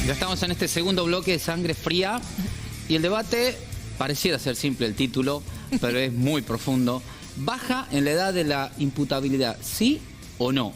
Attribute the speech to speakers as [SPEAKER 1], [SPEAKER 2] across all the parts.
[SPEAKER 1] Ya estamos en este segundo bloque de Sangre Fría y el debate pareciera ser simple el título, pero es muy profundo. ¿Baja en la edad de la imputabilidad, sí o no?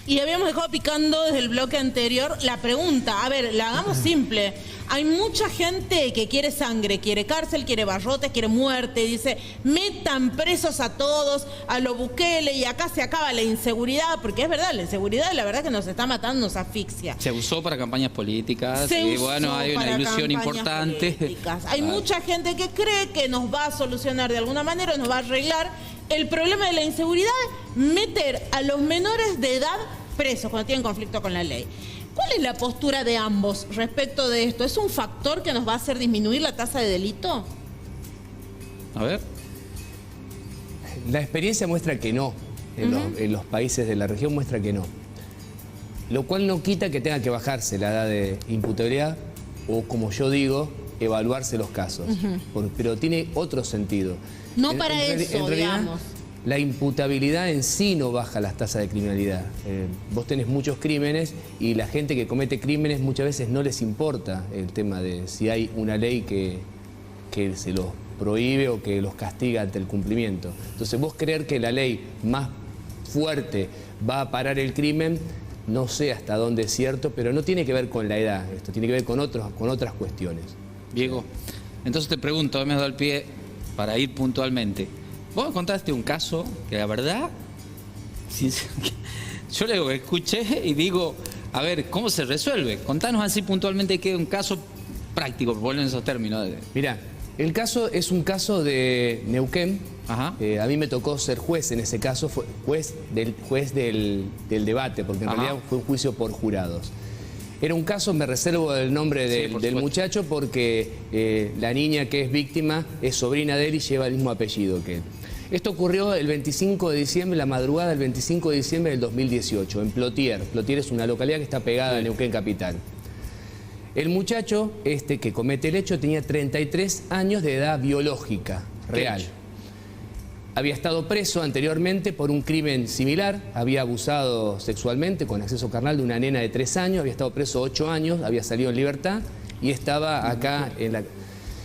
[SPEAKER 2] Y habíamos dejado picando desde el bloque anterior la pregunta. A ver, la hagamos simple. Hay mucha gente que quiere sangre, quiere cárcel, quiere barrotes, quiere muerte. Dice, metan presos a todos, a lo Bukele, y acá se acaba la inseguridad. Porque es verdad, la inseguridad la verdad que nos está matando, nos asfixia.
[SPEAKER 1] Se usó para campañas políticas y bueno, hay una ilusión importante.
[SPEAKER 2] Hay mucha gente que cree que nos va a solucionar de alguna manera, nos va a arreglar el problema de la inseguridad, meter a los menores de edad presos cuando tienen conflicto con la ley. ¿Cuál es la postura de ambos respecto de esto? ¿Es un factor que nos va a hacer disminuir la tasa de delito?
[SPEAKER 1] A ver.
[SPEAKER 3] La experiencia muestra que no. En los países de la región muestra que no. Lo cual no quita que tenga que bajarse la edad de imputabilidad o, como yo digo, evaluarse los casos. Pero tiene otro sentido.
[SPEAKER 2] No para eso, digamos.
[SPEAKER 3] La imputabilidad en sí no baja las tasas de criminalidad. Vos tenés muchos crímenes y la gente que comete crímenes muchas veces no les importa el tema de si hay una ley que se los prohíbe o que los castiga ante el cumplimiento. Entonces vos creer que la ley más fuerte va a parar el crimen, no sé hasta dónde es cierto, pero no tiene que ver con la edad, esto tiene que ver con otras cuestiones.
[SPEAKER 1] Diego, entonces te pregunto, me has dado el pie para ir puntualmente. Vos me contaste un caso que la verdad, yo lo escuché y digo, a ver, ¿cómo se resuelve? Contanos así puntualmente que es un caso práctico, por poner en esos términos.
[SPEAKER 3] Mirá, el caso es un caso de Neuquén. A mí me tocó ser juez en ese caso, fue juez del debate, porque en realidad fue un juicio por jurados. Era un caso, me reservo el nombre del muchacho porque la niña que es víctima es sobrina de él y lleva el mismo apellido que él. Esto ocurrió el 25 de diciembre, la madrugada del 25 de diciembre del 2018, en Plotier. Plotier es una localidad que está pegada a Neuquén capital. El muchacho que comete el hecho tenía 33 años de edad biológica, real. Había estado preso anteriormente por un crimen similar, había abusado sexualmente con acceso carnal de una nena de 3 años, había estado preso 8 años, había salido en libertad y estaba acá en la...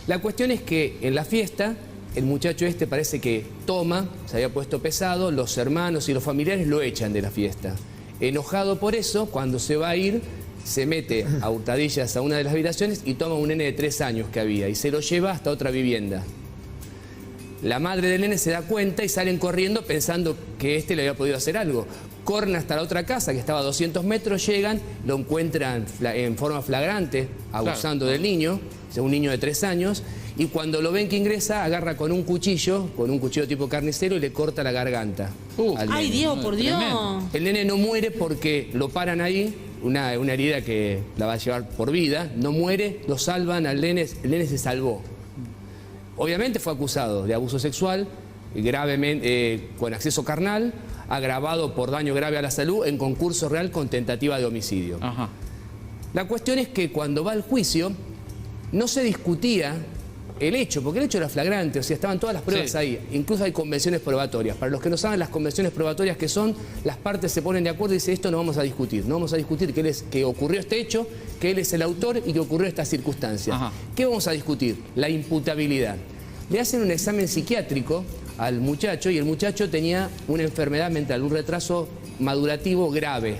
[SPEAKER 3] La cuestión es que en la fiesta el muchacho parece que toma, se había puesto pesado, los hermanos y los familiares lo echan de la fiesta. Enojado por eso, cuando se va a ir, se mete a hurtadillas a una de las habitaciones y toma un nene de 3 años que había y se lo lleva hasta otra vivienda. La madre del nene se da cuenta y salen corriendo pensando que le había podido hacer algo. Corren hasta la otra casa, que estaba a 200 metros, llegan, lo encuentran en forma flagrante, abusando del niño, un niño de 3 años, y cuando lo ven que ingresa, agarra con un cuchillo tipo carnicero y le corta la garganta al nene.
[SPEAKER 2] ¡Ay, Dios, por Dios!
[SPEAKER 3] El nene no muere porque lo paran ahí, una herida que la va a llevar por vida, no muere, lo salvan al nene, el nene se salvó. Obviamente fue acusado de abuso sexual, gravemente con acceso carnal, agravado por daño grave a la salud en concurso real con tentativa de homicidio. La cuestión es que cuando va al juicio no se discutía el hecho, porque el hecho era flagrante, o sea, estaban todas las pruebas ahí. Incluso hay convenciones probatorias. Para los que no saben, las convenciones probatorias que son, las partes se ponen de acuerdo y dicen, esto no vamos a discutir. No vamos a discutir que ocurrió este hecho, que él es el autor y que ocurrió esta circunstancia. ¿Qué vamos a discutir? La imputabilidad. Le hacen un examen psiquiátrico al muchacho y el muchacho tenía una enfermedad mental, un retraso madurativo grave.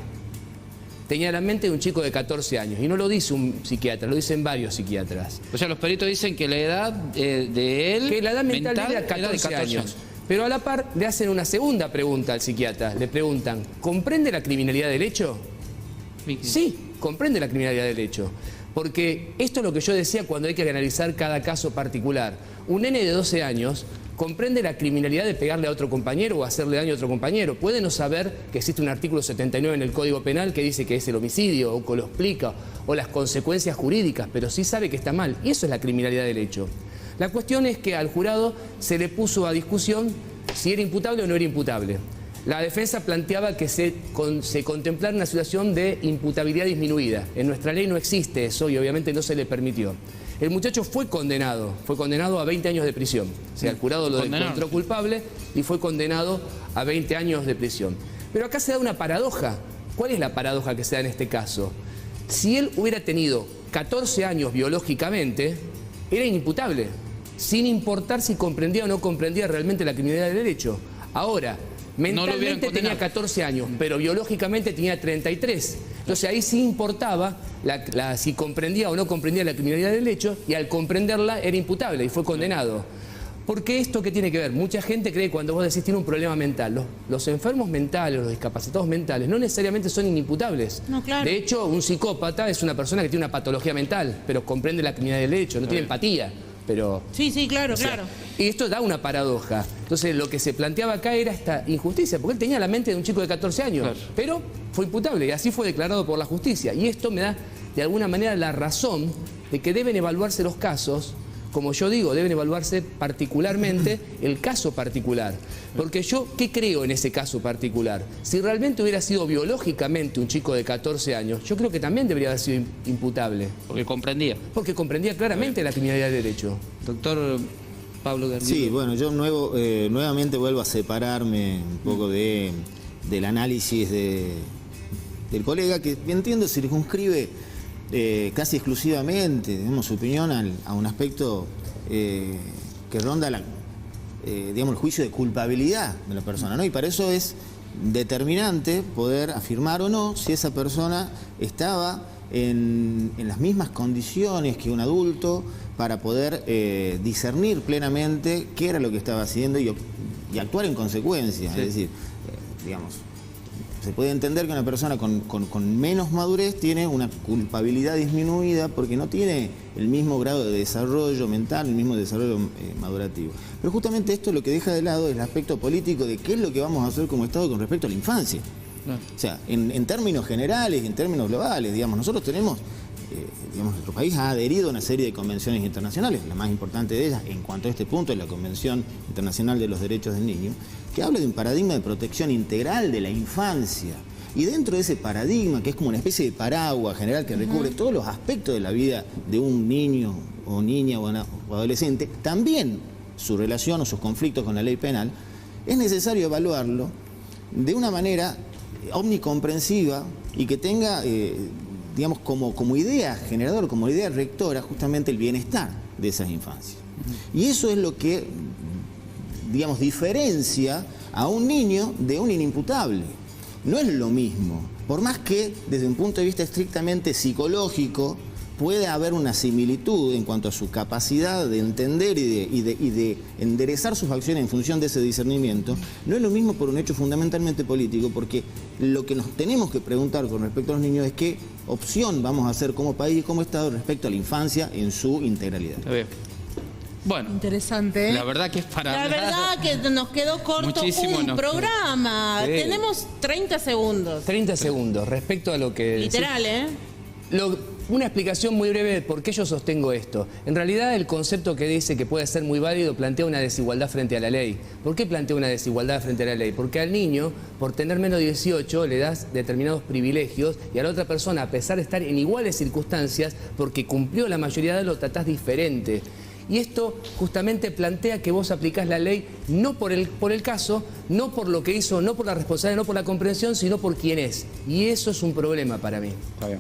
[SPEAKER 3] Tenía la mente de un chico de 14 años. Y no lo dice un psiquiatra, lo dicen varios psiquiatras.
[SPEAKER 1] O sea, los peritos dicen que la edad de él...
[SPEAKER 3] Que la edad mental era 14 años. Pero a la par le hacen una segunda pregunta al psiquiatra. Le preguntan, ¿comprende la criminalidad del hecho? Sí, comprende la criminalidad del hecho. Porque esto es lo que yo decía cuando hay que analizar cada caso particular. Un nene de 12 años comprende la criminalidad de pegarle a otro compañero o hacerle daño a otro compañero. Puede no saber que existe un artículo 79 en el Código Penal que dice que es el homicidio o que lo explica o las consecuencias jurídicas, pero sí sabe que está mal. Y eso es la criminalidad del hecho. La cuestión es que al jurado se le puso a discusión si era imputable o no era imputable. La defensa planteaba que se contemplara una situación de imputabilidad disminuida. En nuestra ley no existe eso y obviamente no se le permitió. El muchacho fue condenado a 20 años de prisión. O sea, el jurado lo encontró culpable y fue condenado a 20 años de prisión. Pero acá se da una paradoja. ¿Cuál es la paradoja que se da en este caso? Si él hubiera tenido 14 años biológicamente, era inimputable, sin importar si comprendía o no comprendía realmente la criminalidad del derecho. Ahora, mentalmente tenía 14 años, pero biológicamente tenía 33. Entonces ahí sí importaba si comprendía o no comprendía la criminalidad del hecho, y al comprenderla era imputable y fue condenado. Porque esto que tiene que ver, mucha gente cree cuando vos decís tiene un problema mental, los enfermos mentales, los discapacitados mentales, no necesariamente son inimputables.
[SPEAKER 2] No, claro.
[SPEAKER 3] De hecho, un psicópata es una persona que tiene una patología mental, pero comprende la criminalidad del hecho, no tiene empatía. Pero,
[SPEAKER 2] sí, claro, claro.
[SPEAKER 3] Y esto da una paradoja. Entonces lo que se planteaba acá era esta injusticia, porque él tenía la mente de un chico de 14 años, claro, pero fue imputable y así fue declarado por la justicia. Y esto me da de alguna manera la razón de que deben evaluarse los casos, como yo digo, deben evaluarse particularmente el caso particular. Porque yo, ¿qué creo en ese caso particular? Si realmente hubiera sido biológicamente un chico de 14 años, yo creo que también debería haber sido imputable.
[SPEAKER 1] Porque comprendía.
[SPEAKER 3] Porque comprendía claramente la criminalidad del derecho.
[SPEAKER 1] Doctor Pablo Gardino.
[SPEAKER 4] Sí, bueno, yo nuevamente vuelvo a separarme un poco del análisis del colega, que entiendo circunscribe casi exclusivamente, digamos, su opinión a un aspecto que ronda digamos, el juicio de culpabilidad de la persona, ¿no? Y para eso es determinante poder afirmar o no si esa persona estaba en las mismas condiciones que un adulto para poder discernir plenamente qué era lo que estaba haciendo y actuar en consecuencia. Sí. Es decir, digamos, se puede entender que una persona con menos madurez tiene una culpabilidad disminuida porque no tiene el mismo grado de desarrollo mental, el mismo desarrollo madurativo. Pero justamente esto lo que deja de lado es el aspecto político de qué es lo que vamos a hacer como Estado con respecto a la infancia. No. O sea, en términos generales, en términos globales, digamos, nosotros tenemos, nuestro país ha adherido a una serie de convenciones internacionales. La más importante de ellas, en cuanto a este punto, es la Convención Internacional de los Derechos del Niño, que habla de un paradigma de protección integral de la infancia. Y dentro de ese paradigma, que es como una especie de paraguas general que recubre todos los aspectos de la vida de un niño o niña o adolescente, también su relación o sus conflictos con la ley penal, es necesario evaluarlo de una manera omnicomprensiva y que tenga, digamos, como idea generadora, como idea rectora, justamente el bienestar de esas infancias. Y eso es lo que, digamos, diferencia a un niño de un inimputable. No es lo mismo, por más que desde un punto de vista estrictamente psicológico puede haber una similitud en cuanto a su capacidad de entender y de enderezar sus acciones en función de ese discernimiento. No es lo mismo por un hecho fundamentalmente político, porque lo que nos tenemos que preguntar con respecto a los niños es qué opción vamos a hacer como país y como Estado respecto a la infancia en su integralidad.
[SPEAKER 1] Está bien. Bueno,
[SPEAKER 2] interesante, ¿eh?
[SPEAKER 1] La verdad que es para
[SPEAKER 2] La verdad que nos quedó corto un programa. Sí. Tenemos 30 segundos.
[SPEAKER 3] 30 segundos respecto a lo que...
[SPEAKER 2] Literal, ¿eh?
[SPEAKER 3] Una explicación muy breve de por qué yo sostengo esto. En realidad el concepto que dice que puede ser muy válido plantea una desigualdad frente a la ley. ¿Por qué plantea una desigualdad frente a la ley? Porque al niño, por tener menos de 18, le das determinados privilegios y a la otra persona, a pesar de estar en iguales circunstancias, porque cumplió la mayoría de edad, lo tratás diferente. Y esto justamente plantea que vos aplicás la ley no por el caso, no por lo que hizo, no por la responsabilidad, no por la comprensión, sino por quién es. Y eso es un problema para mí.
[SPEAKER 1] Está bien.